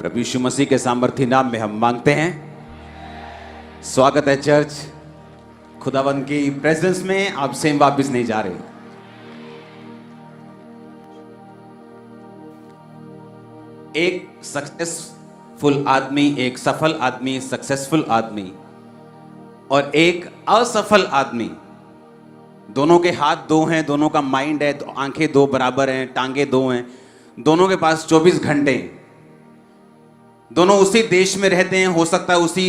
प्रभु यीशु मसीह के सामर्थी नाम में हम मांगते हैं। स्वागत है चर्च। खुदावंद की प्रेजेंस में आप सेम वापस नहीं जा रहे। एक सक्सेसफुल आदमी, एक सफल आदमी, सक्सेसफुल आदमी और एक असफल आदमी, दोनों के हाथ दो हैं, दोनों का माइंड है, आंखें दो बराबर हैं, टांगे दो हैं, दोनों के पास 24 घंटे, दोनों उसी देश में रहते हैं, हो सकता है उसी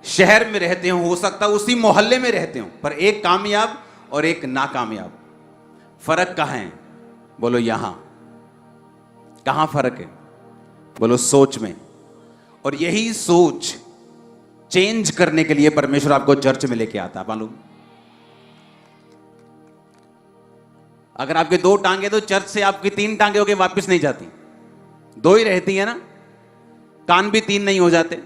शहर में रहते हो, हो सकता है उसी मोहल्ले में रहते हो, पर एक कामयाब और एक नाकामयाब। फर्क कहां है? बोलो यहां। कहां फर्क है? बोलो सोच में। और यही सोच चेंज करने के लिए परमेश्वर आपको चर्च में लेके आता है। मालूम, अगर आपके 2 टांगे तो चर्च से आपकी 3 टांगे होके वापस नहीं जाती, 2 ही रहती है ना। कान भी 3 नहीं हो जाते।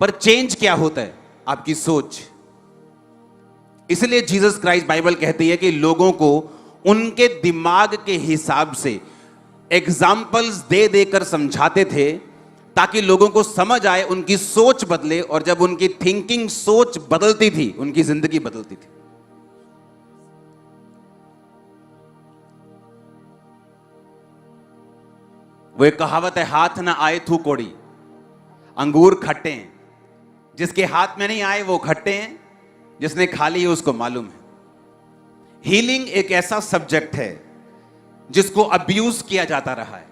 पर चेंज क्या होता है? आपकी सोच। इसलिए जीसस क्राइस्ट, बाइबल कहती है कि लोगों को उनके दिमाग के हिसाब से एग्जाम्पल्स दे देकर समझाते थे ताकि लोगों को समझ आए, उनकी सोच बदले। और जब उनकी थिंकिंग, सोच बदलती थी, उनकी जिंदगी बदलती थी। वो एक कहावत है, हाथ ना आए थू कोड़ी, अंगूर खट्टे हैं। जिसके हाथ में नहीं आए वो खट्टे हैं, जिसने खा ली उसको मालूम है। हीलिंग एक ऐसा सब्जेक्ट है जिसको अब्यूज किया जाता रहा है।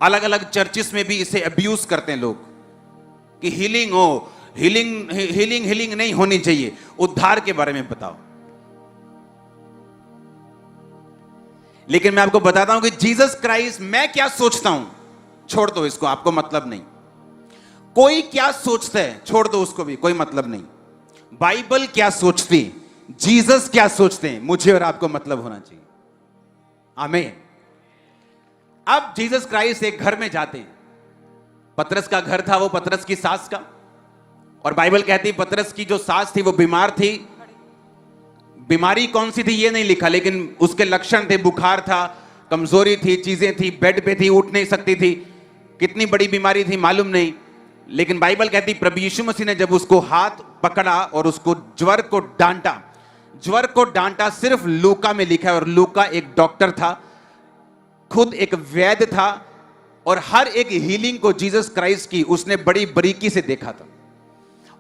अलग अलग चर्चिस में भी इसे अब्यूज करते हैं लोग कि हीलिंग हो, हीलिंग नहीं होनी चाहिए। उद्धार के बारे में बताओ। लेकिन मैं आपको बताता हूं कि जीसस क्राइस्ट, मैं क्या सोचता हूं छोड़ दो इसको, आपको मतलब नहीं। कोई क्या सोचता है छोड़ दो उसको भी, कोई मतलब नहीं। बाइबल क्या सोचती, जीसस क्या सोचते हैं, मुझे और आपको मतलब होना चाहिए। आमीन। अब जीसस क्राइस्ट एक घर में जाते हैं। पतरस का घर था वो, पतरस की सास का। और बाइबल कहती है पतरस की जो सास थी वो बीमार थी। बीमारी कौन सी थी ये नहीं लिखा, लेकिन उसके लक्षण थे, बुखार था, कमजोरी थी, चीजें थी, बेड पे थी, उठ नहीं सकती थी। कितनी बड़ी बीमारी थी मालूम नहीं। लेकिन बाइबल कहती प्रभु यीशु मसीह ने जब उसको हाथ पकड़ा और उसको ज्वर को डांटा। ज्वर को डांटा सिर्फ लूका में लिखा है, और लूका एक डॉक्टर था, खुद एक वैद्य था, और हर एक हीलिंग को जीसस क्राइस्ट की उसने बड़ी बारीकी से देखा था।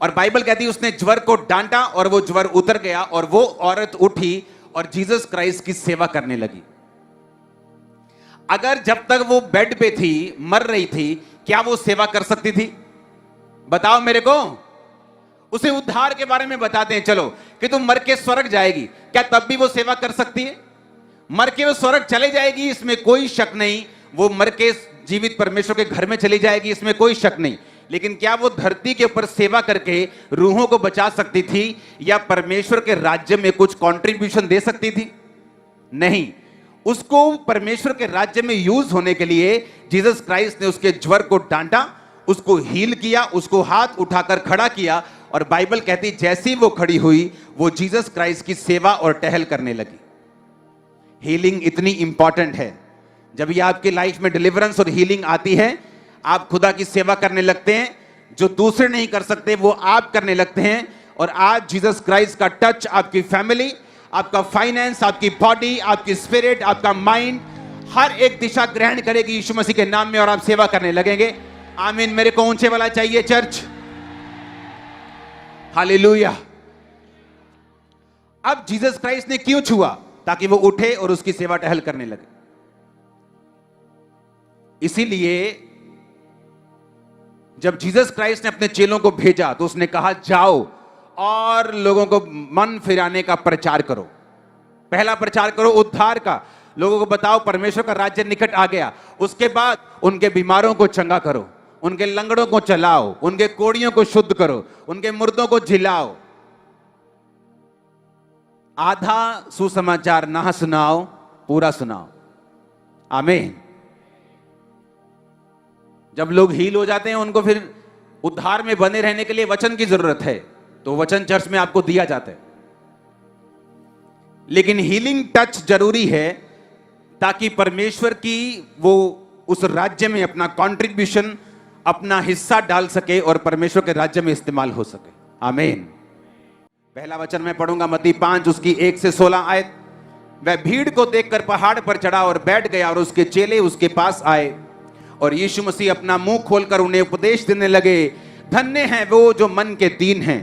और बाइबल कहती है उसने ज्वर को डांटा और वो ज्वर उतर गया, और वो औरत उठी और जीसस क्राइस्ट की सेवा करने लगी। अगर जब तक वो बेड पे थी, मर रही थी, क्या वो सेवा कर सकती थी? बताओ मेरे को। उसे उद्धार के बारे में बताते हैं, चलो कि तुम मर के स्वर्ग जाएगी, क्या तब भी वो सेवा कर सकती है? मर के वो स्वर्ग चले जाएगी, इसमें कोई शक नहीं। वो मर के जीवित परमेश्वर के घर में चली जाएगी, इसमें कोई शक नहीं। लेकिन क्या वो धरती के ऊपर सेवा करके रूहों को बचा सकती थी या परमेश्वर के राज्य में कुछ कंट्रीब्यूशन दे सकती थी? नहीं। उसको परमेश्वर के राज्य में यूज होने के लिए जीसस क्राइस्ट ने उसके ज्वर को डांटा, उसको हील किया, उसको हाथ उठाकर खड़ा किया। और बाइबल कहती जैसी वो खड़ी हुई, वो जीसस क्राइस्ट की सेवा और टहल करने लगी। हीलिंग इतनी इंपॉर्टेंट है। जब ये आपकी लाइफ में डिलीवरेंस और हीलिंग आती है, आप खुदा की सेवा करने लगते हैं। जो दूसरे नहीं कर सकते वो आप करने लगते हैं। और आज जीसस क्राइस्ट का टच आपकी फैमिली, आपका फाइनेंस, आपकी बॉडी, आपकी स्पिरिट, आपका माइंड, हर एक दिशा ग्रहण करेगी यीशु मसीह के नाम में, और आप सेवा करने लगेंगे। आमीन। मेरे को ऊंचे वाला चाहिए चर्च। हालेलुया। अब जीसस क्राइस्ट ने क्यों छुआ? ताकि वो उठे और उसकी सेवा टहल करने लगे। इसीलिए जब जीसस क्राइस्ट ने अपने चेलों को भेजा तो उसने कहा जाओ और लोगों को मन फिराने का प्रचार करो। पहला प्रचार करो उद्धार का, लोगों को बताओ परमेश्वर का राज्य निकट आ गया। उसके बाद उनके बीमारों को चंगा करो, उनके लंगड़ों को चलाओ, उनके कोड़ियों को शुद्ध करो, उनके मुर्दों को जिलाओ। आधा सुसमाचार ना सुनाओ, पूरा सुनाओ। आमीन। जब लोग हील हो जाते हैं, उनको फिर उद्धार में बने रहने के लिए वचन की जरूरत है, तो वचन चर्च में आपको दिया जाता है। लेकिन हीलिंग टच जरूरी है ताकि परमेश्वर की वो उस राज्य में अपना कंट्रीब्यूशन, अपना हिस्सा डाल सके और परमेश्वर के राज्य में इस्तेमाल हो सके। आमीन। पहला वचन मैं पढ़ूंगा, मत्ती 5 उसकी 1 से 16 आयत। वह भीड़ को देखकर पहाड़ पर चढ़ा और बैठ गया, और उसके चेले उसके पास आए, और यीशु मसीह अपना मुंह खोलकर उन्हें उपदेश देने लगे, धन्य हैं वो जो मन के दीन हैं,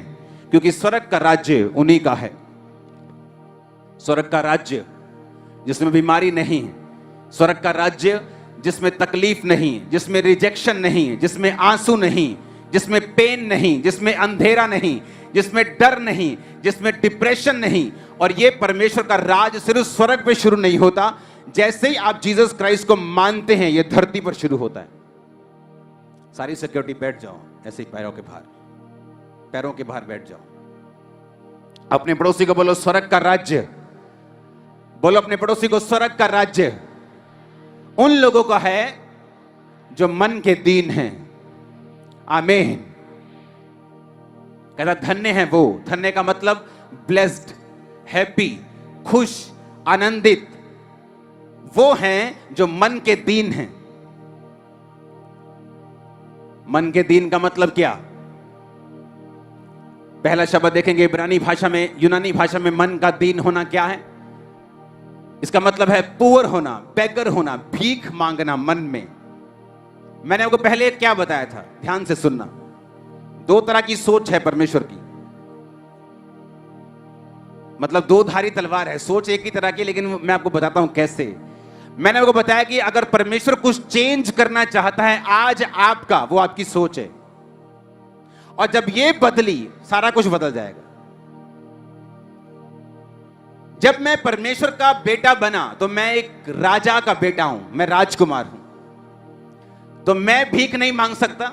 क्योंकि स्वर्ग का राज्य उन्हीं का है। स्वर्ग का राज्य जिसमें बीमारी नहीं है, स्वर्ग का राज्य जिसमें तकलीफ नहीं, जिसमें रिजेक्शन नहीं, जिसमें आंसू नहीं, जिसमें पेन नहीं, जिसमें अंधेरा नहीं, जिसमें डर नहीं, जिसमें डिप्रेशन नहीं। और ये परमेश्वर का राज सिर्फ स्वर्ग पे शुरू नहीं होता, जैसे ही आप जीसस क्राइस्ट को मानते हैं ये धरती पर शुरू होता है। सारी सिक्योरिटी बैठ जाओ, ऐसे ही पैरों के बाहर बैठ जाओ। अपने पड़ोसी को बोलो स्वर्ग का राज्य, बोलो अपने पड़ोसी को स्वर्ग का राज्य उन लोगों का है जो मन के दीन हैं। आमीन। कहता धन्य है वो, धन्य का मतलब ब्लेस्ड, हैप्पी, खुश, आनंदित, वो हैं जो मन के दीन हैं। मन के दीन का मतलब क्या? पहला शब्द देखेंगे इब्रानी भाषा में, यूनानी भाषा में मन का दीन होना क्या है? इसका मतलब है पुअर होना, बेगर होना, भीख मांगना मन में। मैंने आपको पहले क्या बताया था, ध्यान से सुनना। दो तरह की सोच है परमेश्वर की, मतलब दो धारी तलवार है। सोच एक ही तरह की, लेकिन मैं आपको बताता हूं कैसे। मैंने आपको बताया कि अगर परमेश्वर कुछ चेंज करना चाहता है आज आपका, वो आपकी सोच है, और जब ये बदली सारा कुछ बदल जाएगा। जब मैं परमेश्वर का बेटा बना तो मैं एक राजा का बेटा हूं, मैं राजकुमार हूं, तो मैं भीख नहीं मांग सकता,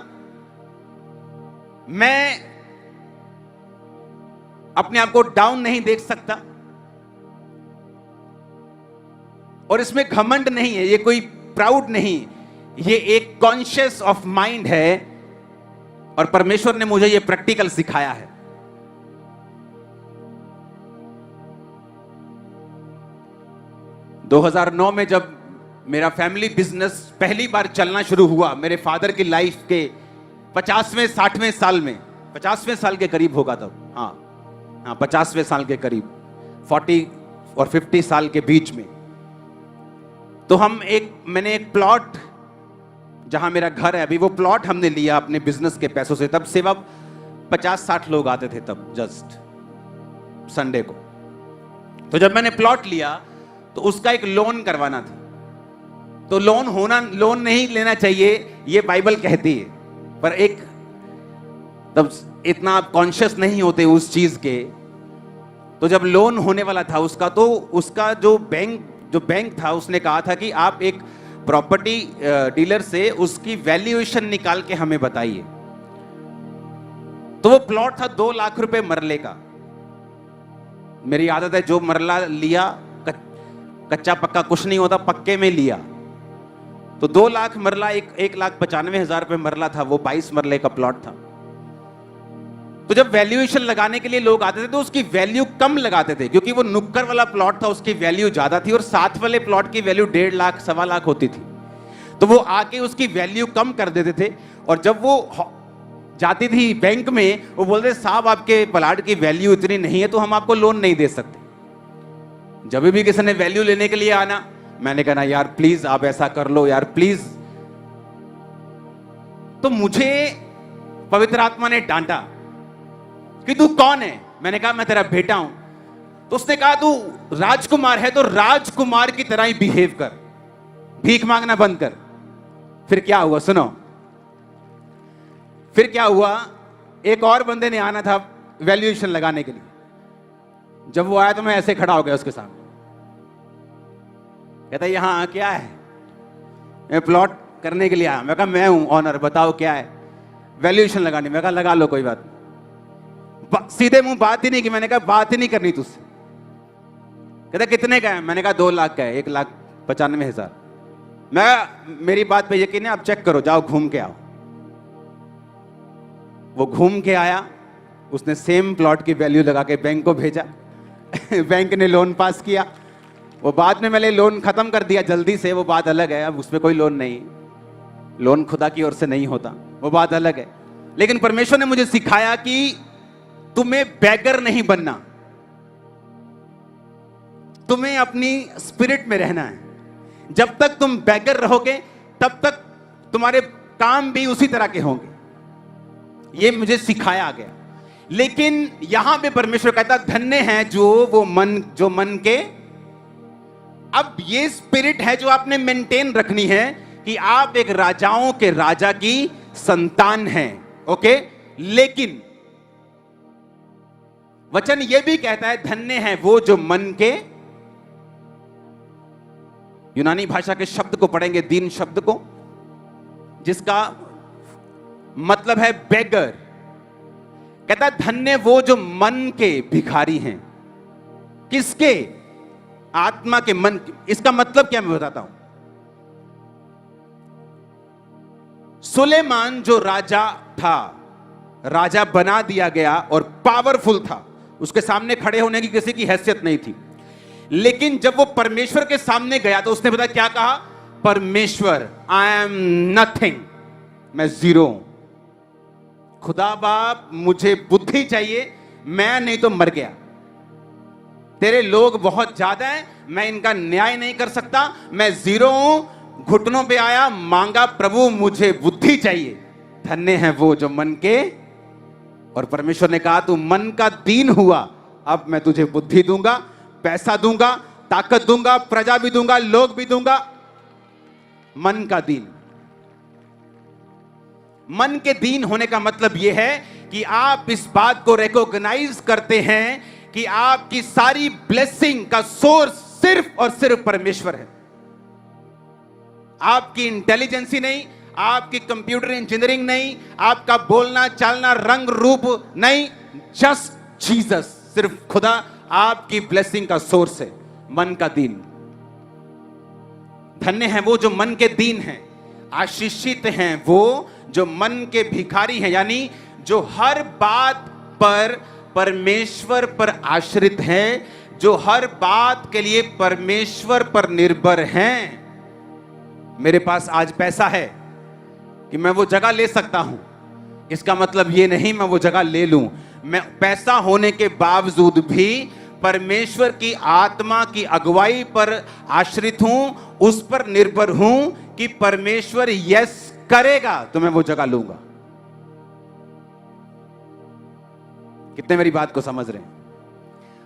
मैं अपने आप को डाउन नहीं देख सकता, और इसमें घमंड नहीं है, ये कोई प्राउड नहीं, ये एक कॉन्शियस ऑफ माइंड है, और परमेश्वर ने मुझे ये प्रैक्टिकल सिखाया है। दो 2009 में जब मेरा फैमिली बिजनेस पहली बार चलना शुरू हुआ, मेरे फादर की लाइफ के 50वें 60वें साल में, 50वें साल के करीब होगा तब, हाँ 50वें साल के करीब, 40 और 50 साल के बीच में, तो मैंने एक प्लॉट, जहां मेरा घर है अभी, वो प्लॉट हमने लिया अपने बिजनेस के पैसों से। तब सेवा 50-60 लोग आते थे तब, जस्ट संडे को। तो जब मैंने प्लॉट लिया तो उसका एक लोन करवाना था। तो लोन नहीं लेना चाहिए, ये बाइबल कहती है, पर एक तब इतना आप कॉन्शियस नहीं होते उस चीज के। तो जब लोन होने वाला था उसका, तो उसका जो बैंक था उसने कहा था कि आप एक प्रॉपर्टी डीलर से उसकी वैल्यूएशन निकाल के हमें बताइए। तो वो प्लॉट था 2 लाख रुपए मरले का। मेरी आदत है, जो मरला लिया, कच्चा पक्का कुछ नहीं होता, पक्के में लिया। तो 2 लाख मरला, 1,95,000 रुपए मरला था, वो 22 मरले का प्लॉट था। तो जब वैल्यूएशन लगाने के लिए लोग आते थे तो उसकी वैल्यू कम लगाते थे, क्योंकि वो नुक्कड़ वाला प्लॉट था, उसकी वैल्यू ज्यादा थी, और साथ वाले प्लॉट की वैल्यू 1.5 लाख 1.25 लाख होती थी। तो वो आके उसकी वैल्यू कम कर देते थे, और जब वो जाती थी बैंक में, वो बोलते साहब आपके प्लॉट की वैल्यू इतनी नहीं है, तो हम आपको लोन नहीं दे सकते। जब भी किसी ने वैल्यू लेने के लिए आना, मैंने कहा यार प्लीज आप ऐसा कर लो यार प्लीज। तो मुझे पवित्र आत्मा ने डांटा कि तू कौन है? मैंने कहा मैं तेरा बेटा हूं। तो उसने कहा तू राजकुमार है तो राजकुमार की तरह ही बिहेव कर, भीख मांगना बंद कर। फिर क्या हुआ सुनो, फिर क्या हुआ, एक और बंदे ने आना था वैल्यूएशन लगाने के लिए। जब वो आया तो मैं ऐसे खड़ा हो गया उसके सामने। कहता यहां क्या है? मैं प्लॉट करने के लिए आया। मैं कहा मैं हूं ऑनर, बताओ क्या है? वैल्यूएशन लगानी। मैं कहा लगा लो कोई बात नहीं। सीधे मुंह बात ही नहीं की। मैंने कहा बात ही नहीं करनी तुझसे। कहता कितने का है? मैंने कहा 2 लाख का है, 1,95,000। मेरी बात पे यकीन है, आप चेक करो, जाओ घूम के आओ। वो घूम के आया, उसने सेम प्लॉट की वैल्यू लगा के बैंक को भेजा। बैंक ने लोन पास किया। वो बाद में मैंने लोन खत्म कर दिया जल्दी से, वो बात अलग है, अब उसमें कोई लोन नहीं। लोन खुदा की ओर से नहीं होता, वो बात अलग है। लेकिन परमेश्वर ने मुझे सिखाया कि तुम्हें बैगर नहीं बनना, तुम्हें अपनी स्पिरिट में रहना है। जब तक तुम बैगर रहोगे तब तक तुम्हारे काम भी उसी तरह के होंगे, ये मुझे सिखाया गया। लेकिन यहां पे परमेश्वर कहता धन्य है जो मन के, अब ये स्पिरिट है जो आपने मेंटेन रखनी है कि आप एक राजाओं के राजा की संतान हैं, ओके। लेकिन वचन ये भी कहता है धन्य है वो जो मन के, यूनानी भाषा के शब्द को पढ़ेंगे, दीन शब्द को, जिसका मतलब है बेगर। कहता है धन्य वो जो मन के भिखारी हैं। किसके? आत्मा के, मन के। इसका मतलब क्या मैं बताता हूं। सुलेमान जो राजा था, राजा बना दिया गया और पावरफुल था, उसके सामने खड़े होने की किसी की हैसियत नहीं थी। लेकिन जब वो परमेश्वर के सामने गया तो उसने पता क्या कहा? परमेश्वर, आई एम नथिंग, मैं जीरो हूं। खुदा बाप मुझे बुद्धि चाहिए, मैं नहीं तो मर गया। तेरे लोग बहुत ज्यादा हैं, मैं इनका न्याय नहीं कर सकता, मैं जीरो हूं। घुटनों पे आया, मांगा, प्रभु मुझे बुद्धि चाहिए। धन्य है वो जो मन के, और परमेश्वर ने कहा तू मन का दीन हुआ, अब मैं तुझे बुद्धि दूंगा, पैसा दूंगा, ताकत दूंगा, प्रजा भी दूंगा, लोग भी दूंगा। मन का दीन। मन के दीन होने का मतलब यह है कि आप इस बात को रिकॉग्नाइज करते हैं कि आपकी सारी ब्लेसिंग का सोर्स सिर्फ और सिर्फ परमेश्वर है। आपकी इंटेलिजेंसी नहीं, आपकी कंप्यूटर इंजीनियरिंग नहीं, आपका बोलना चालना रंग रूप नहीं, जस्ट जीसस, सिर्फ खुदा आपकी ब्लेसिंग का सोर्स है। मन का दीन। धन्य है वो जो मन के दीन हैं, आशीषित हैं वो जो मन के भिखारी हैं, यानी जो हर बात पर परमेश्वर पर आश्रित हैं, जो हर बात के लिए परमेश्वर पर निर्भर हैं। मेरे पास आज पैसा है कि मैं वो जगह ले सकता हूं, इसका मतलब ये नहीं मैं वो जगह ले लूं। मैं पैसा होने के बावजूद भी परमेश्वर की आत्मा की अगुवाई पर आश्रित हूं, उस पर निर्भर हूं कि परमेश्वर यस करेगा तो मैं वो जगह लूंगा। कितने मेरी बात को समझ रहे हैं?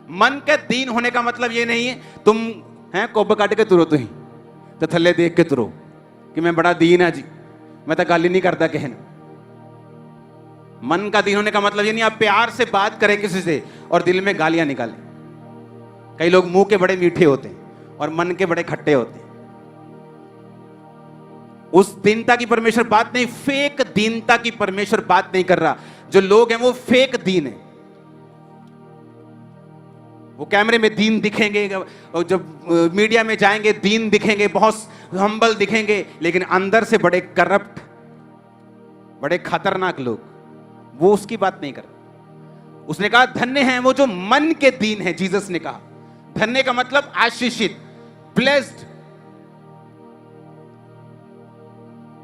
मन के दीन होने का मतलब ये नहीं है तुम हैं कोब काट के तुरो, तुम तो थल्ले देख के तुरो कि मैं बड़ा दीन है जी, मैं तो गाली नहीं करता कहना। मन का दीन होने का मतलब ये नहीं आप प्यार से बात करें किसी से और दिल में गालियां निकालें। कई लोग मुंह के बड़े मीठे होते हैं और मन के बड़े खट्टे होते हैं। उस दीनता की परमेश्वर बात नहीं, फेक दीनता की परमेश्वर बात नहीं कर रहा। जो लोग हैं वो फेक दीन है। वो कैमरे में दीन दिखेंगे और जब मीडिया में जाएंगे दीन दिखेंगे, बहुत हम्बल दिखेंगे, लेकिन अंदर से बड़े करप्ट, बड़े खतरनाक लोग। वो उसकी बात नहीं कर रहा। उसने कहा धन्य हैं वो जो मन के दीन है। जीसस ने कहा धन्य का मतलब आशीषित, ब्लेस्ड।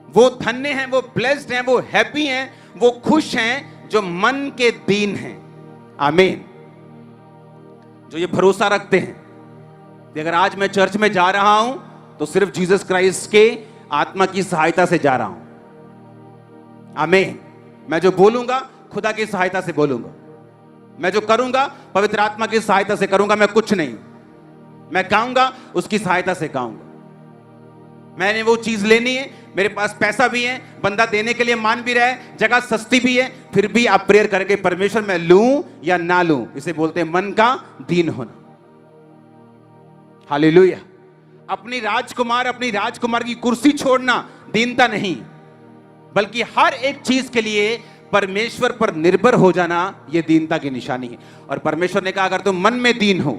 वो धन्य हैं, वो ब्लेस्ड हैं, वो हैप्पी हैं, वो खुश हैं जो मन के दीन हैं। आमीन। जो ये भरोसा रखते हैं कि अगर आज मैं चर्च में जा रहा हूं तो सिर्फ जीसस क्राइस्ट के आत्मा की सहायता से जा रहा हूं। आमीन। मैं जो बोलूंगा खुदा की सहायता से बोलूंगा, मैं जो करूंगा पवित्र आत्मा की सहायता से करूंगा, मैं कुछ नहीं। मैं गाऊंगा उसकी सहायता से गाऊंगा। मैंने वो चीज लेनी है, मेरे पास पैसा भी है, बंदा देने के लिए मान भी रहा है, जगह सस्ती भी है, फिर भी आप प्रेयर करेंगे परमेश्वर मैं लूं या ना लूं। इसे बोलते हैं मन का दीन होना। हालेलुया। अपनी राजकुमार की कुर्सी छोड़ना दीनता नहीं, बल्कि हर एक चीज के लिए परमेश्वर पर निर्भर हो जाना यह दीनता की निशानी है। और परमेश्वर ने कहा अगर तुम मन में दीन हो,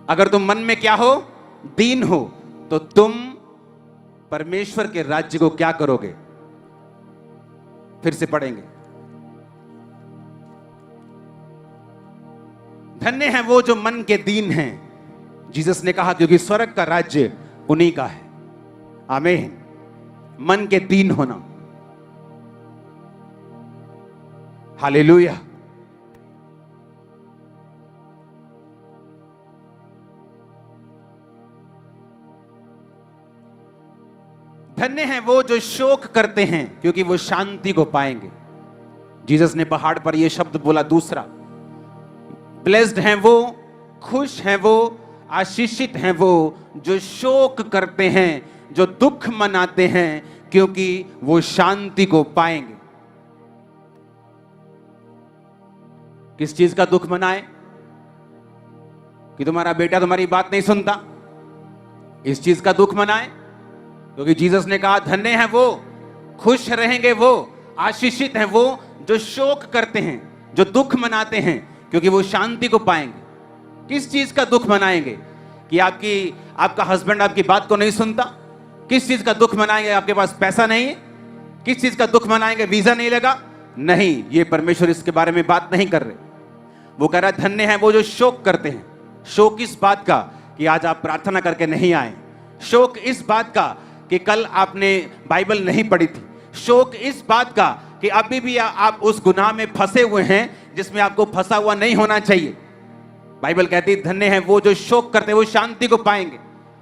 अगर तुम मन में क्या हो? दीन हो, तो तुम परमेश्वर के राज्य को क्या करोगे? फिर से पढ़ेंगे। धन्य है वो जो मन के दीन हैं। जीसस ने कहा क्योंकि स्वर्ग का राज्य उन्हीं का है। आमीन। मन के दीन होना। हालेलुया। धन्य हैं वो जो शोक करते हैं क्योंकि वो शांति को पाएंगे। जीसस ने पहाड़ पर यह शब्द बोला दूसरा, ब्लेस्ड हैं वो, खुश हैं वो, आशीषित हैं वो जो शोक करते हैं, जो दुख मनाते हैं क्योंकि वो शांति को पाएंगे। किस चीज का दुख मनाए? कि तुम्हारा बेटा तुम्हारी बात नहीं सुनता, इस चीज का दुख मनाए? क्योंकि जीसस ने कहा धन्य हैं वो, खुश रहेंगे वो, आशीषित हैं वो जो शोक करते हैं, जो दुख मनाते हैं क्योंकि वो शांति को पाएंगे। किस चीज का दुख मनाएंगे? कि आपका हस्बैंड आपकी बात को नहीं सुनता? किस चीज का दुख मनाएंगे? आपके पास पैसा नहीं है? किस चीज का दुख मनाएंगे? वीजा नहीं लगा? नहीं, ये परमेश्वर इसके बारे में बात नहीं कर रहे। वो कह रहा है धन्य हैं वो जो शोक करते हैं। शोक इस बात का कि आज आप प्रार्थना करके नहीं आए, शोक इस बात का कि कल आपने बाइबल नहीं पढ़ी थी, शोक इस बात का कि अभी भी आप उस गुनाह में फंसे हुए हैं जिसमें आपको फंसा हुआ नहीं होना चाहिए। बाइबल कहती है धन्य हैं वो जो शोक करते हैं, वो शांति को पाएंगे।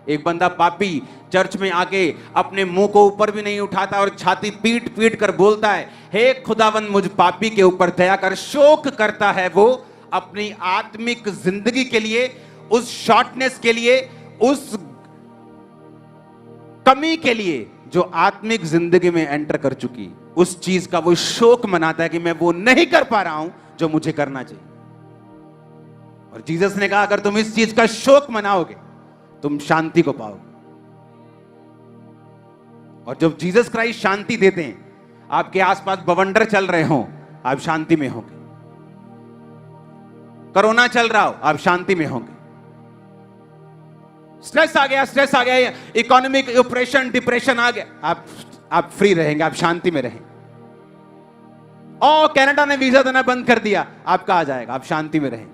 एक बंदा पापी चर्च में आके अपने मुंह को ऊपर भी नहीं उठाता और छाती पीट पीट कर बोलता है, हे खुदावन मुझ पापी के ऊपर दया कर। शोक करता है वो अपनी आत्मिक जिंदगी के लिए, उस शॉर्टनेस के लिए, उस कमी के लिए जो आत्मिक जिंदगी में एंटर कर चुकी, उस चीज का वो शोक मनाता है कि मैं वो नहीं कर पा रहा हूं जो मुझे करना चाहिए। और जीसस ने कहा अगर तुम इस चीज का शोक मनाओगे तुम शांति को पाओगे। और जब जीसस क्राइस्ट शांति देते हैं, आपके आसपास बवंडर चल रहे हो, आप शांति में होंगे। कोरोना चल रहा हो, आप शांति में होंगे। स्ट्रेस आ गया, इकोनॉमिक ऑपरेशन, डिप्रेशन आ गया, आप फ्री रहेंगे, आप शांति में रहेंगे। कनाडा ने वीजा देना बंद कर दिया, आपका आ जाएगा, आप शांति में रहेंगे।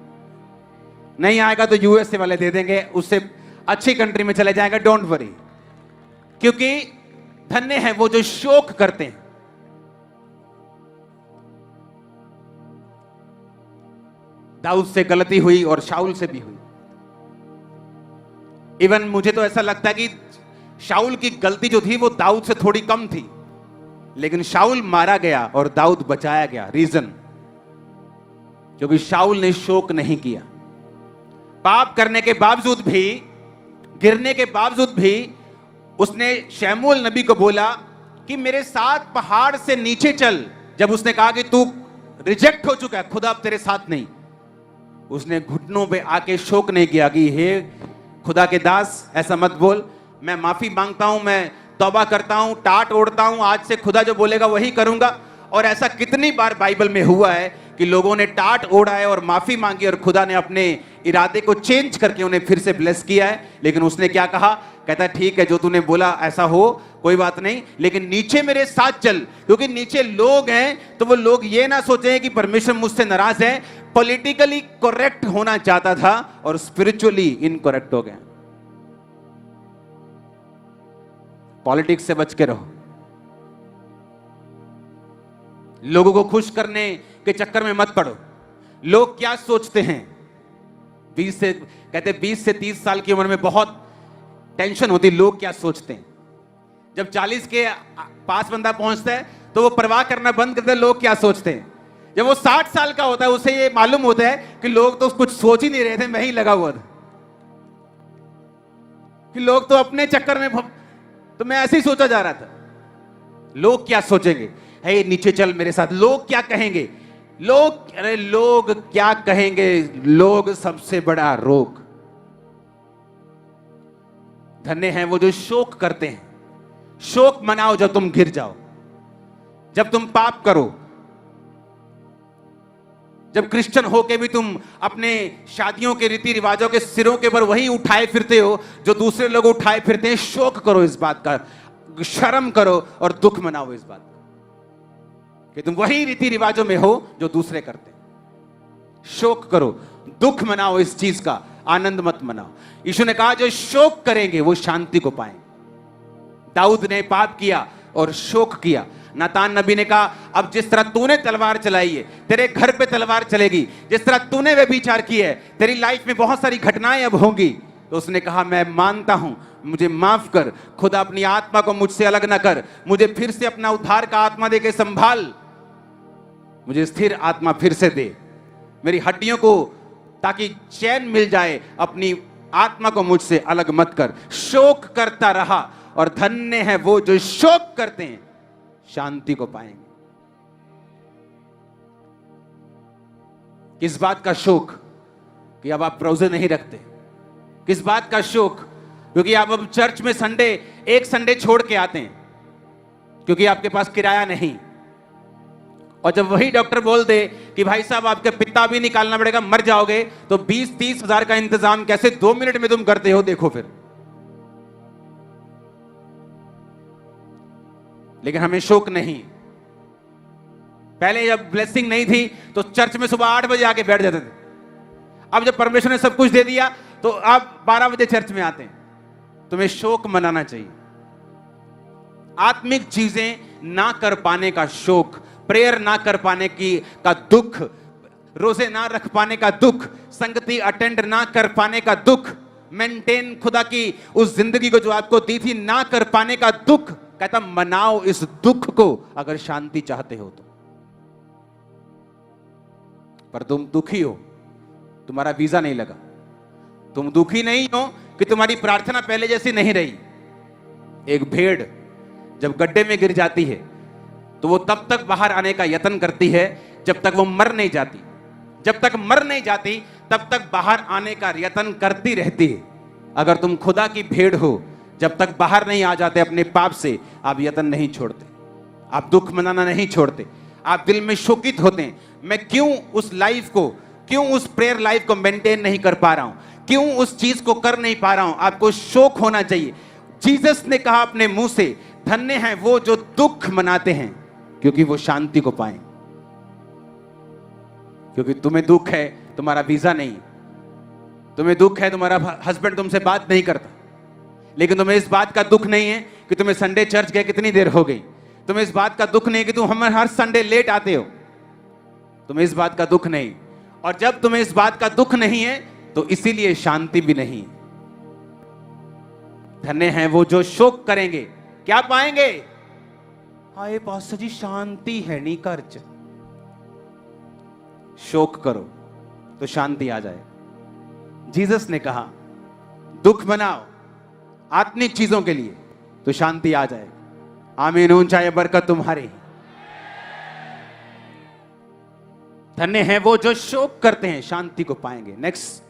नहीं आएगा तो यूएसए वाले दे देंगे, उससे अच्छी कंट्री में चले जाएगा, डोंट वरी। क्योंकि धन्य है वो जो शोक करते हैं। दाऊद से गलती हुई और शाऊल से भी हुई। इवन मुझे तो ऐसा लगता है कि शाऊल की गलती जो थी वो दाऊद से थोड़ी कम थी, लेकिन शाऊल मारा गया और दाऊद बचाया गया। रीजन, क्योंकि शाऊल ने शोक नहीं किया। पाप करने के बावजूद भी, गिरने के बावजूद भी उसने शमूएल नबी को बोला कि मेरे साथ पहाड़ से नीचे चल। जब उसने कहा कि तू रिजेक्ट हो चुका है, खुदा अब तेरे साथ नहीं, उसने घुटनों पे आके शोक नहीं किया कि हे खुदा के दास ऐसा मत बोल, मैं माफी मांगता हूं, मैं तौबा करता हूं, टाट ओढ़ता हूं, आज से खुदा जो बोलेगा वही करूंगा। और ऐसा कितनी बार बाइबल में हुआ है कि लोगों ने टाट ओढ़ा है और माफी मांगी और खुदा ने अपने इरादे को चेंज करके उन्हें फिर से ब्लेस किया है। लेकिन उसने क्या कहा? कहता ठीक है, जो तूने बोला ऐसा हो, कोई बात नहीं, लेकिन नीचे मेरे साथ चल। क्योंकि नीचे लोग हैं तो वो लोग ये ना सोचे कि परमेश्वर मुझसे नाराज है। पॉलिटिकली करेक्ट होना चाहता था और स्पिरिचुअली इनकरेक्ट हो गया। पॉलिटिक्स से बच के रहो। लोगों को खुश करने के चक्कर में मत पड़ो। लोग क्या सोचते हैं? 20 से 30 साल की उम्र में बहुत टेंशन होती, लोग क्या सोचते हैं। जब 40 के पास बंदा पहुंचता है तो वो परवाह करना बंद करता है लोग क्या सोचते हैं। जब वो 60 साल का होता है उसे ये मालूम होता है कि लोग तो कुछ सोच ही नहीं रहे थे, मैं ही लगा हुआ था, कि लोग तो अपने चक्कर में, तो मैं ऐसे ही सोचा जा रहा था। लोग क्या सोचेंगे? हे नीचे चल मेरे साथ। लोग क्या कहेंगे? अरे लोग क्या कहेंगे? लोग सबसे बड़ा रोग। धन्य हैं वो जो शोक करते हैं। शोक मनाओ जब तुम गिर जाओ, जब तुम पाप करो, जब क्रिश्चियन होके भी तुम अपने शादियों के रीति रिवाजों के सिरों के ऊपर वही उठाए फिरते हो जो दूसरे लोग उठाए फिरते हैं। शोक करो इस बात का, शर्म करो और दुख मनाओ इस बात का कि तुम वही रीति रिवाजों में हो जो दूसरे करते हैं। शोक करो, दुख मनाओ, इस चीज का आनंद मत मनाओ। यीशु ने कहा जो शोक करेंगे वो शांति को पाएंगे। दाऊद ने पाप किया और शोक किया। नातान नबी ने कहा, अब जिस तरह तूने तलवार चलाई है, तेरे घर पे तलवार चलेगी। जिस तरह तूने व्यभिचार की है, तेरी लाइफ में बहुत सारी घटनाएं अब होंगी। तो उसने कहा, मैं मानता हूं, मुझे माफ कर खुदा, अपनी आत्मा को मुझसे अलग ना कर, मुझे फिर से अपना उद्धार का आत्मा दे के संभाल, मुझे स्थिर आत्मा फिर से दे, मेरी हड्डियों को ताकि चैन मिल जाए, अपनी आत्मा को मुझसे अलग मत कर। शोक करता रहा, और धन्य है वो जो शोक करते हैं, शांति को पाएंगे। किस बात का शोक? कि अब आप रोजे नहीं रखते। किस बात का शोक? क्योंकि आप अब चर्च में एक संडे छोड़ के आते हैं, क्योंकि आपके पास किराया नहीं। और जब वही डॉक्टर बोल दे कि भाई साहब आपके पित्ता भी निकालना पड़ेगा, मर जाओगे, तो 20-30 हजार का इंतजाम कैसे 2 मिनट में तुम करते हो? देखो फिर। लेकिन हमें शोक नहीं। पहले जब ब्लेसिंग नहीं थी तो चर्च में सुबह 8 बजे आके बैठ जाते थे। अब जब परमेश्वर ने सब कुछ दे दिया तो आप 12 बजे चर्च में आते हैं। तुम्हें शोक मनाना चाहिए। आत्मिक चीजें ना कर पाने का शोक, प्रेयर ना कर पाने का दुख, रोजे ना रख पाने का दुख, संगति अटेंड ना कर पाने का दुख, मेंटेन खुदा की उस जिंदगी को जो आपको दी थी ना कर पाने का दुख। कहता मनाओ इस दुख को अगर शांति चाहते हो तो। पर तुम दुखी हो, तुम्हारा वीजा नहीं लगा। तुम दुखी नहीं हो कि तुम्हारी प्रार्थना पहले जैसी नहीं रही। एक भेड़ जब गड्ढे में गिर जाती है तो वो तब तक बाहर आने का यत्न करती है जब तक वो मर नहीं जाती। जब तक मर नहीं जाती तब तक बाहर आने का यत्न करती रहती है। अगर तुम खुदा की भेड़ हो, जब तक बाहर नहीं आ जाते अपने पाप से, आप यत्न नहीं छोड़ते, आप दुख मनाना नहीं छोड़ते, आप दिल में शोकित होते हैं, मैं क्यों उस लाइफ को, क्यों उस प्रेयर लाइफ को मेंटेन नहीं कर पा रहा हूं, क्यों उस चीज को कर नहीं पा रहा हूं। आपको शोक होना चाहिए। जीसस ने कहा अपने मुंह से, धन्य हैं वो जो दुख मनाते हैं, क्योंकि वो शांति को पाएं। क्योंकि तुम्हें दुख है तुम्हारा वीजा नहीं, तुम्हें दुख है तुम्हारा हस्बैंड तुमसे बात नहीं करता, लेकिन तुम्हें इस बात का दुख नहीं है कि तुम्हें संडे चर्च गए कितनी देर हो गई। तुम्हें इस बात का दुख नहीं कि तुम हर संडे लेट आते हो। तुम्हें इस बात का दुख नहीं। और जब तुम्हें इस बात का दुख नहीं है तो इसीलिए शांति भी नहीं। धन्य हैं वो जो शोक करेंगे, क्या पाएंगे? हाय पास्टर जी शांति है नहीं कर्ज। शोक करो तो शांति आ जाए। जीसस ने कहा दुख मनाओ आत्मिक चीजों के लिए तो शांति आ जाए। आमीन। ऊंचा ये बरकत तुम्हारी। धन्य हैं वो जो शोक करते हैं, शांति को पाएंगे। नेक्स्ट,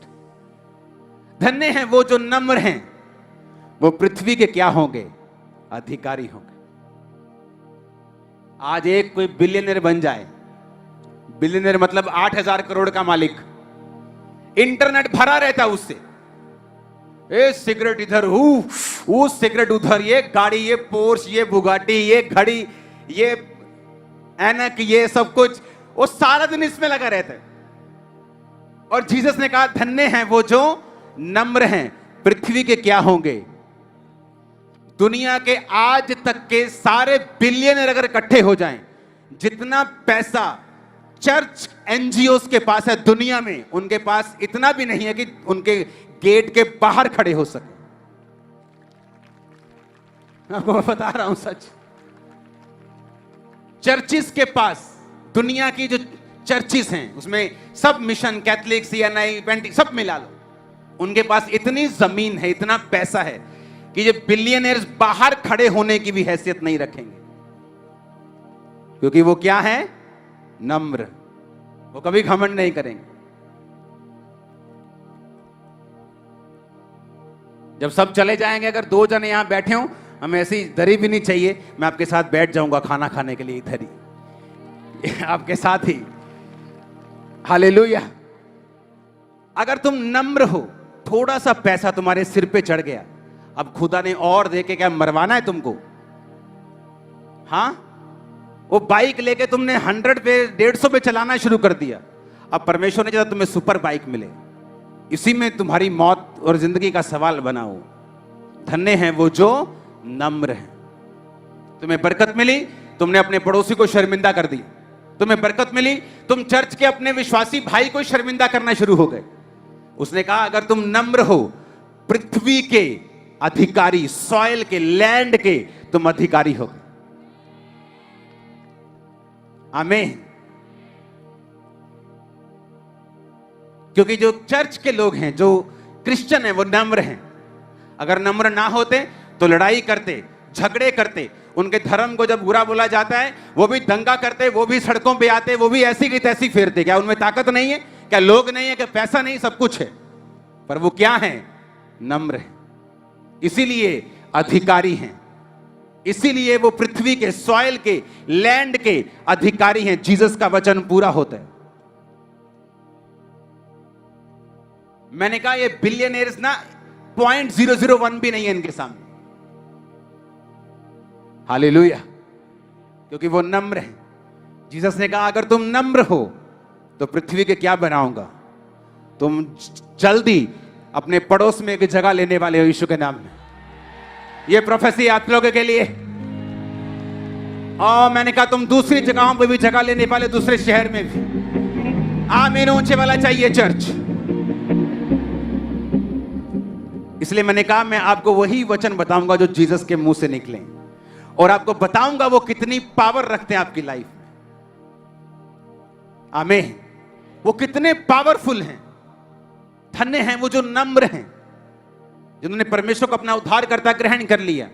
धन्य हैं वो जो नम्र हैं, वो पृथ्वी के क्या होंगे? अधिकारी होंगे। आज एक कोई बिलियनर बन जाए, बिलियनर मतलब 8,000 करोड़ का मालिक, इंटरनेट भरा रहता उससे, ये सिगरेट इधर, वो सिगरेट उधर, ये गाड़ी, ये पोर्श, ये बुगाटी, ये घड़ी, ये ऐनक, ये सब कुछ, वो सारा दिन इसमें लगा रहता है। और जीसस ने कहा धन्य हैं वो जो नम्र हैं, पृथ्वी के क्या होंगे? दुनिया के आज तक के सारे बिलियनर अगर इकट्ठे हो जाएं, जितना पैसा चर्च एनजीओस के पास है दुनिया में, उनके पास इतना भी नहीं है कि उनके गेट के बाहर खड़े हो सके। आपको मैं बता रहा हूं सच। चर्चिस के पास, दुनिया की जो चर्चिस हैं उसमें सब मिशन, कैथलिक, CNI, पेंटी सब मिला लो, उनके पास इतनी जमीन है, इतना पैसा है कि ये बिलियनर्स बाहर खड़े होने की भी हैसियत नहीं रखेंगे। क्योंकि वो क्या है? नम्र। वो कभी घमंड नहीं करेंगे। जब सब चले जाएंगे, अगर 2 जने यहां बैठे हो, हमें ऐसी दरी भी नहीं चाहिए, मैं आपके साथ बैठ जाऊंगा खाना खाने के लिए इधर ही आपके साथ ही। हालेलुया। अगर तुम नम्र हो, थोड़ा सा पैसा तुम्हारे सिर पे चढ़ गया, अब खुदा ने और देके क्या मरवाना है तुमको? हां, वो बाइक लेके तुमने 100 पे 150 पे चलाना शुरू कर दिया, अब परमेश्वर ने चाहा तुम्हें सुपर बाइक मिले, इसी में तुम्हारी मौत और जिंदगी का सवाल बना हो। धन्य हैं वो जो नम्र हैं। तुम्हें बरकत मिली, तुमने अपने पड़ोसी को शर्मिंदा कर दिया। तुम्हें बरकत मिली, तुम चर्च के अपने विश्वासी भाई को शर्मिंदा करना शुरू हो गए। उसने कहा अगर तुम नम्र हो, पृथ्वी के अधिकारी, सॉइल के, लैंड के तुम अधिकारी हो गए। आमीन। क्योंकि जो चर्च के लोग हैं, जो क्रिश्चियन हैं, वो नम्र हैं। अगर नम्र ना होते तो लड़ाई करते, झगड़े करते, उनके धर्म को जब बुरा बोला जाता है वो भी दंगा करते, वो भी सड़कों पे आते, वो भी ऐसी की तैसी फेरते। क्या उनमें ताकत नहीं है? क्या लोग नहीं है? क्या पैसा नहीं? सब कुछ है, पर वो क्या है? नम्र है। इसीलिए अधिकारी हैं, इसीलिए वो पृथ्वी के, सॉइल के, लैंड के अधिकारी हैं। जीसस का वचन पूरा होता है। मैंने कहा ये बिलियनियर्स ना 0.001 भी नहीं है इनके सामने। हालेलुया। क्योंकि वो नम्र है। जीसस ने कहा अगर तुम नम्र हो तो पृथ्वी के क्या बनाऊंगा। तुम जल्दी अपने पड़ोस में एक जगह लेने वाले हो यीशु के नाम में। ये प्रोफेसी आप लोगों के लिए। और मैंने कहा तुम दूसरी जगहों पर भी जगह लेने वाले, दूसरे शहर में भी। आमीन। ऊंचे वाला चाहिए चर्च। इसलिए मैंने कहा मैं आपको वही वचन बताऊंगा जो जीसस के मुंह से निकले, और आपको बताऊंगा वो कितनी पावर रखते हैं आपकी लाइफ में। आमीन। वो कितने पावरफुल हैं। धन्य हैं वो जो नम्र हैं, जिन्होंने परमेश्वर को अपना उद्धारकर्ता ग्रहण कर लिया,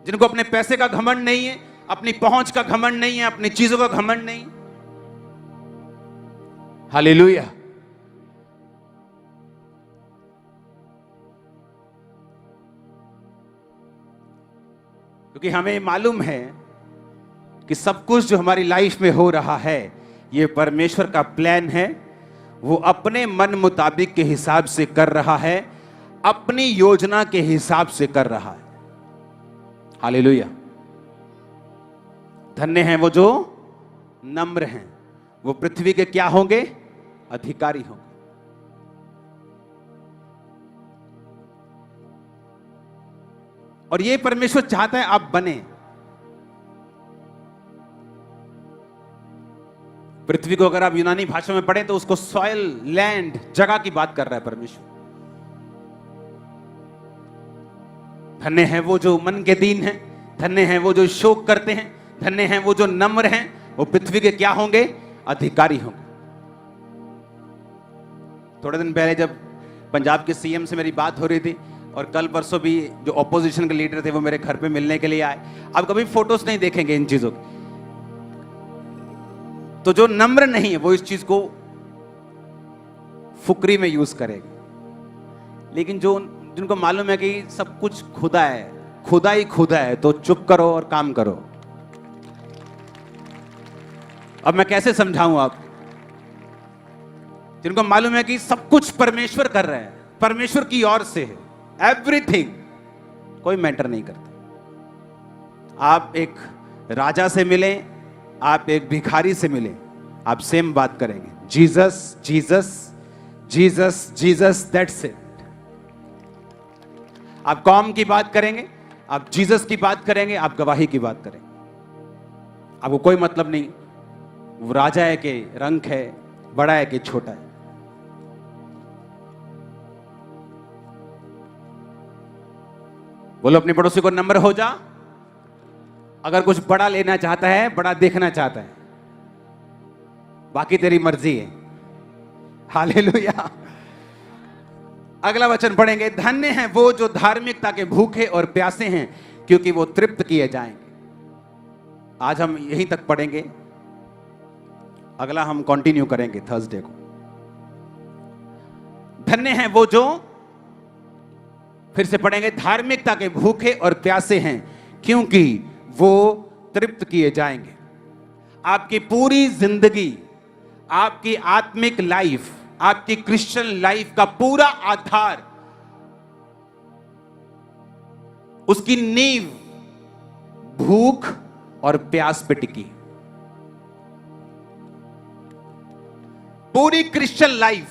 जिनको अपने पैसे का घमंड नहीं है, अपनी पहुंच का घमंड नहीं है, अपनी चीजों का घमंड नहीं। हालेलुया। क्योंकि हमें मालूम है कि सब कुछ जो हमारी लाइफ में हो रहा है ये परमेश्वर का प्लान है। वो अपने मन मुताबिक के हिसाब से कर रहा है, अपनी योजना के हिसाब से कर रहा है। हालेलुया। धन्य हैं वो जो नम्र हैं, वो पृथ्वी के क्या होंगे? अधिकारी होंगे। और ये परमेश्वर चाहता है आप बने। पृथ्वी को अगर आप यूनानी भाषा में पढ़ें तो उसको सॉइल, लैंड, जगह की बात कर रहा है परमेश्वर। धन्य हैं वो जो मन के दीन हैं, धन्य हैं वो जो शोक करते हैं, धन्य हैं वो जो नम्र हैं, वो पृथ्वी के क्या होंगे? अधिकारी होंगे। थोड़े दिन पहले जब पंजाब के सीएम से मेरी बात हो रही थी, और कल परसों भी जो ऑपोजिशन के लीडर थे वो मेरे घर पे मिलने के लिए आए। आप कभी फोटोज नहीं देखेंगे इन चीजों की। तो जो नम्र नहीं है वो इस चीज को फुकरी में यूज करेगा, लेकिन जो जिनको मालूम है कि सब कुछ खुदा है, खुदा ही खुदा है, तो चुप करो और काम करो। अब मैं कैसे समझाऊं आप? जिनको मालूम है कि सब कुछ परमेश्वर कर रहे हैं, परमेश्वर की ओर से है, एवरीथिंग, कोई मैटर नहीं करता। आप एक राजा से मिलें, आप एक भिखारी से मिलें, आप सेम बात करेंगे, Jesus Jesus Jesus Jesus, that's it. आप कौम की बात करेंगे, आप जीसस की बात करेंगे, आप गवाही की बात करेंगे। आपको कोई मतलब नहीं वो राजा है कि रंग है, बड़ा है कि छोटा है। बोलो अपने पड़ोसी को नम्र हो जा। अगर कुछ बड़ा लेना चाहता है, बड़ा देखना चाहता है, बाकी तेरी मर्जी है। हालेलुया। अगला वचन पढ़ेंगे, धन्य हैं वो जो धार्मिकता के भूखे और प्यासे हैं, क्योंकि वो तृप्त किए जाएंगे। आज हम यहीं तक पढ़ेंगे, अगला हम कंटिन्यू करेंगे थर्सडे को। धन्य हैं वो जो, फिर से पढ़ेंगे, धार्मिकता के भूखे और प्यासे हैं, क्योंकि वो तृप्त किए जाएंगे। आपकी पूरी जिंदगी, आपकी आत्मिक लाइफ, आपकी क्रिश्चियन लाइफ का पूरा आधार, उसकी नींव भूख और प्यास पे टिकी। पूरी क्रिश्चियन लाइफ,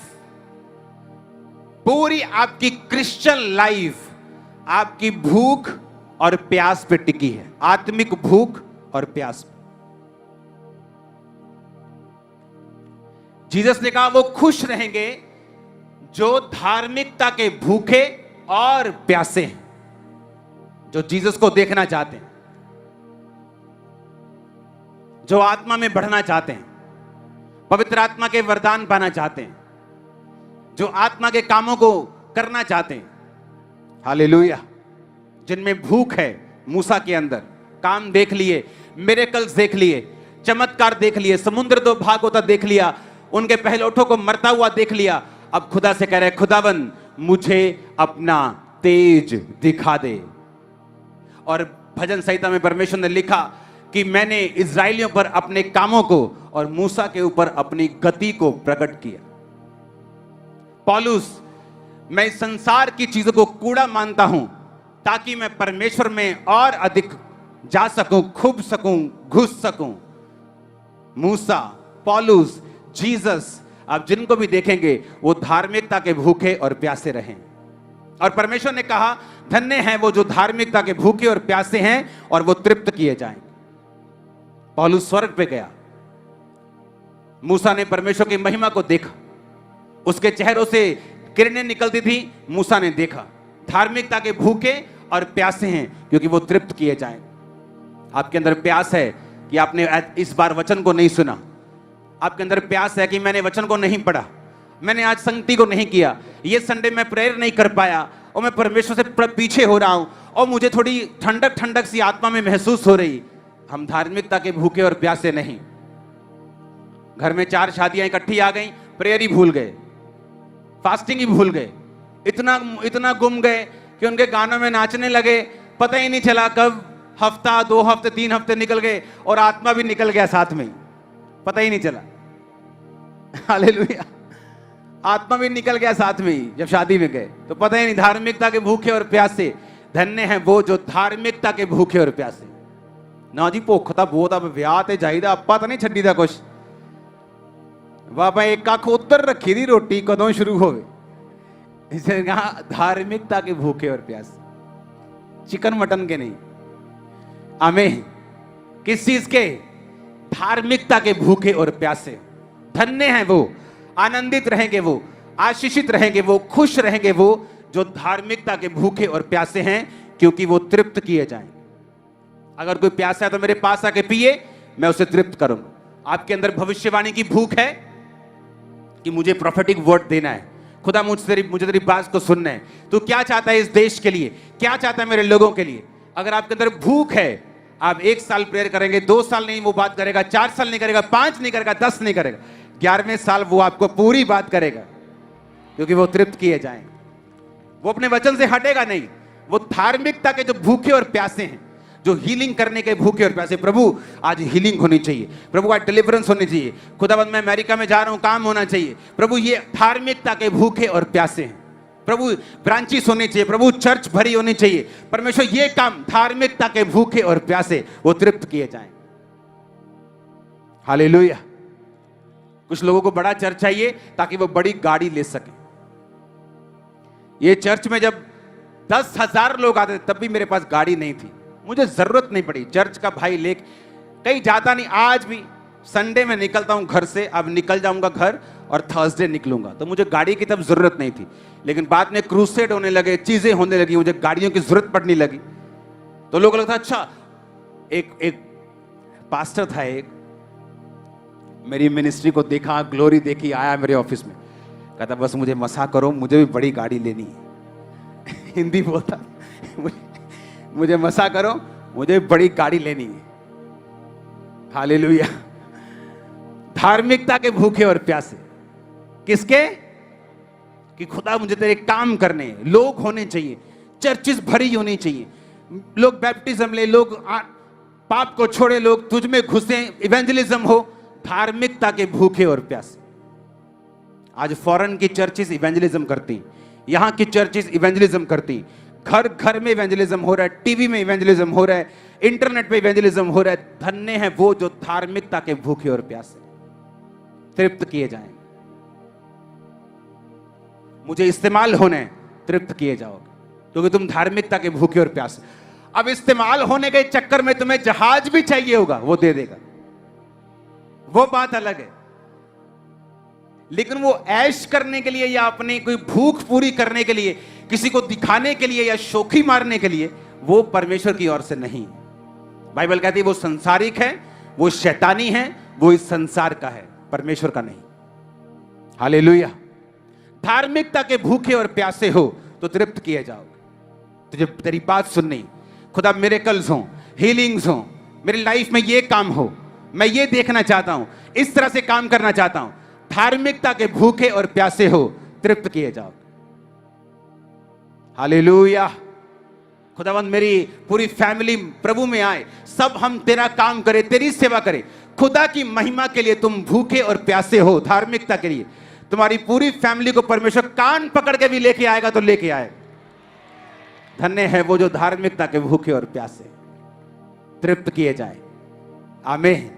पूरी आपकी क्रिश्चियन लाइफ आपकी भूख और प्यास पे टिकी है, आत्मिक भूख और प्यास। जीसस ने कहा वो खुश रहेंगे जो धार्मिकता के भूखे और प्यासे हैं, जो जीसस को देखना चाहते हैं, जो आत्मा में बढ़ना चाहते हैं, पवित्र आत्मा के वरदान पाना चाहते हैं, जो आत्मा के कामों को करना चाहते हैं। हालेलुया। जिनमें भूख है, मूसा के अंदर काम देख लिए, मिरेकल्स देख लिए, चमत्कार देख लिए, समुद्र दो भाग होता देख लिया, उनके पहलौठों को मरता हुआ देख लिया। अब खुदा से कह रहे, खुदावन मुझे अपना तेज दिखा दे। और भजन संहिता में परमेश्वर ने लिखा कि मैंने इस्राएलियों पर अपने कामों को और मूसा के ऊपर अपनी गति को प्रकट किया। पौलुस, मैं इस संसार की चीजों को कूड़ा मानता हूं ताकि मैं परमेश्वर में और अधिक जा सकूं, खूब सकूं, घुस सकूं। मूसा, पौलुस, जीसस, आप जिनको भी देखेंगे वो धार्मिकता के भूखे और प्यासे रहें। और परमेश्वर ने कहा धन्य हैं वो जो धार्मिकता के भूखे और प्यासे हैं और वो तृप्त किए जाएंगे। पौलुस स्वर्ग पे गया, मूसा ने परमेश्वर की महिमा को देखा, उसके चेहरों से किरणें निकलती थी, मूसा ने देखा। धार्मिकता के भूखे और प्यासे हैं क्योंकि वो तृप्त किए जाएं। आपके अंदर प्यास है कि आपने इस बार वचन को नहीं सुना, आपके अंदर प्यास है कि मैंने वचन को नहीं पढ़ा, मैंने आज संगति को नहीं किया, ये संडे मैं प्रेयर नहीं कर पाया और मैं परमेश्वर से पीछे हो रहा हूं और मुझे थोड़ी ठंडक ठंडक सी आत्मा में महसूस हो रही। हम धार्मिकता के भूखे और प्यासे नहीं। घर में 4 शादियां इकट्ठी आ गई, प्रेयर ही भूल गए, फास्टिंग ही भूल गए, इतना गुम गए कि उनके गानों में नाचने लगे, पता ही नहीं चला कब हफ्ता, 2 हफ्ते, 3 हफ्ते निकल गए और आत्मा भी निकल गया साथ में, पता ही नहीं चला। हालेलुया। आत्मा भी निकल गया साथ में ही, जब शादी में गए तो पता ही नहीं। धार्मिकता के भूखे और प्यासे, धन्य हैं वो जो धार्मिकता के भूखे और प्यासे। ना जी भुख तां बहुत आ, विआह ते जाईदा, आपां तां नहीं छड्डी दा कुछ। बाबा एक अख उधर रखी दी, रोटी कदों शुरू होवे। इसने कहा धार्मिकता के भूखे और प्यासे, चिकन मटन के नहीं। आमीन। किस चीज के? धार्मिकता के भूखे और प्यासे। धन्य हैं वो, आनंदित रहेंगे वो, आशीषित रहेंगे वो, खुश रहेंगे वो जो धार्मिकता के भूखे और प्यासे हैं, क्योंकि वो तृप्त किए जाएंगे। अगर कोई प्यासा है तो मेरे पास आके पिए, मैं उसे तृप्त करूंगा। आपके अंदर भविष्यवाणी की भूख है कि मुझे प्रोफेटिक वर्ड देना है, खुदा मुझे तेरी बात को सुनना है, तू क्या चाहता है इस देश के लिए, क्या चाहता है मेरे लोगों के लिए। अगर आपके अंदर भूख है, आप 1 साल प्रेयर करेंगे, 2 साल नहीं वो बात करेगा, 4 साल नहीं करेगा, 5 नहीं करेगा, 10 नहीं करेगा, 11वें साल वो आपको पूरी बात करेगा, क्योंकि वो तृप्त किए जाएंगे। वो अपने वचन से हटेगा नहीं। वो धार्मिकता के जो भूखे और प्यासे हैं, जो हीलिंग करने के भूखे और प्यासे, प्रभु आज हीलिंग होनी चाहिए, प्रभु आज डिलीवरेंस होनी चाहिए, खुदाबंद मैं अमेरिका में जा रहा हूं, काम होना चाहिए, प्रभु ये धार्मिकता के भूखे और प्यासे हैं। प्रभु ब्रांचेस होनी चाहिए, प्रभु चर्च भरी होनी चाहिए। परमेश्वर ये काम धार्मिकता के भूखे और प्यासे वो तृप्त किए जाएं। हालेलुया। कुछ लोगों को बड़ा चर्च चाहिए ताकि वो बड़ी गाड़ी ले सके। ये चर्च में जब 10,000 लोग आते थे तब भी मेरे पास गाड़ी नहीं थी, मुझे जरूरत नहीं पड़ी चर्च का भाई ले, कहीं जाता नहीं। आज भी संडे में निकलता हूं घर से, अब निकल जाऊंगा घर और थर्सडे निकलूंगा, तो मुझे गाड़ी की तब जरूरत नहीं थी। लेकिन बाद में क्रूसेड होने लगे, चीजें होने लगी, मुझे गाड़ियों की जरूरत पड़ने लगी, तो लोगों को लगता अच्छा। एक पास्टर था, एक मेरी मिनिस्ट्री को देखा, ग्लोरी देखी, आया मेरे ऑफिस में, कहता बस मुझे मसा करो, मुझे भी बड़ी गाड़ी लेनी है। हिंदी बोलता, मुझे मसा करो, मुझे बड़ी गाड़ी लेनी है। हालेलुया। धार्मिकता के भूखे और प्यासे, किसके? कि खुदा मुझे तेरे काम करने, लोग होने चाहिए, चर्चेस भरी होनी चाहिए, लोग बैप्टिज्म ले, लोग पाप को छोड़े, लोग तुझ में घुसे, इवेंजलिज्म हो। धार्मिकता के भूखे और प्यासे। आज फॉरेन की चर्चेस इवेंजलिज्म करती, यहां की चर्चेस इवेंजलिज्म करती, घर घर में इवेंजलिज्म हो रहा है, टीवी में इवेंजलिज्म हो रहा है, इंटरनेट पे इवेंजलिज्म हो रहा है। धन्य है वो जो धार्मिकता के भूखे और प्यासे, तृप्त किए जाएं। मुझे इस्तेमाल होने, तृप्त किए जाओगे, क्योंकि तुम धार्मिकता के भूखे और प्यासे। अब इस्तेमाल होने के चक्कर में तुम्हें जहाज भी चाहिए होगा, वो दे देगा, वो बात अलग है। लेकिन वो ऐश करने के लिए या अपनी कोई भूख पूरी करने के लिए, किसी को दिखाने के लिए या शोखी मारने के लिए, वो परमेश्वर की ओर से नहीं। बाइबल कहती है वो संसारिक है, वो शैतानी है, वो इस संसार का है, परमेश्वर का नहीं। हालेलुया। धार्मिकता के भूखे और प्यासे हो तो तृप्त किए जाओगे। तुझे तेरी बात सुननी, खुदा मिरेकल्स हो, हीलिंग्स हो, मेरी लाइफ में ये काम हो, मैं ये देखना चाहता हूं, इस तरह से काम करना चाहता हूं। धार्मिकता के भूखे और प्यासे हो, तृप्त किए जाओ। हालेलुया। खुदावंद मेरी पूरी फैमिली प्रभु में आए, सब हम तेरा काम करें, तेरी सेवा करें, खुदा की महिमा के लिए तुम भूखे और प्यासे हो, धार्मिकता के लिए। तुम्हारी पूरी फैमिली को परमेश्वर कान पकड़ के भी लेके आएगा तो लेके आए। धन्य है वो जो धार्मिकता के भूखे और प्यासे, तृप्त किए जाए। आमीन।